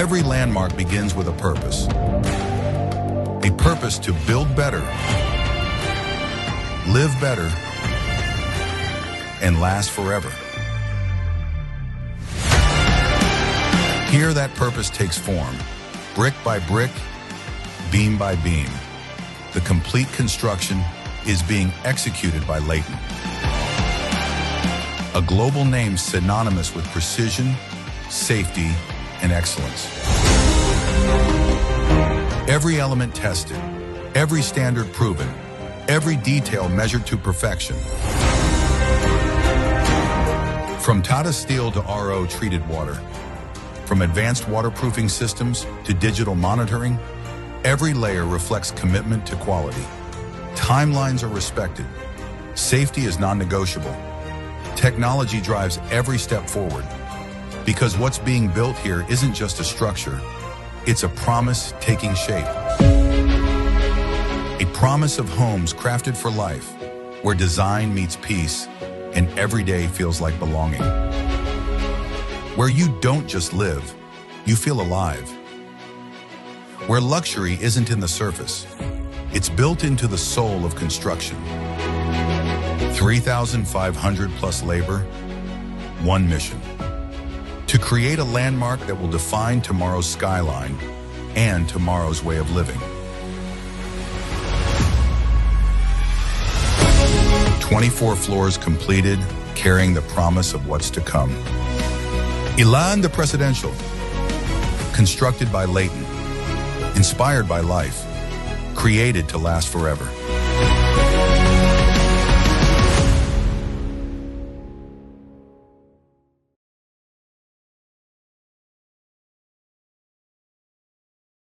Every landmark begins with a purpose. A purpose to build better, live better, and last forever. Here that purpose takes form, brick by brick, beam by beam. The complete construction is being executed by Leighton, a global name synonymous with precision, safety, and excellence. Every element tested, every standard proven, every detail measured to perfection. From Tata Steel to RO treated water, from advanced waterproofing systems to digital monitoring, every layer reflects commitment to quality. Timelines are respected. Safety is non-negotiable. Technology drives every step forward. Because what's being built here isn't just a structure, it's a promise taking shape. A promise of homes crafted for life, where design meets peace and every day feels like belonging. Where you don't just live, you feel alive. Where luxury isn't in the surface, it's built into the soul of construction. 3,500 plus labor, one mission. To create a landmark that will define tomorrow's skyline and tomorrow's way of living. 24 floors completed, carrying the promise of what's to come. Ilan the Presidential, constructed by Leighton, inspired by life, created to last forever.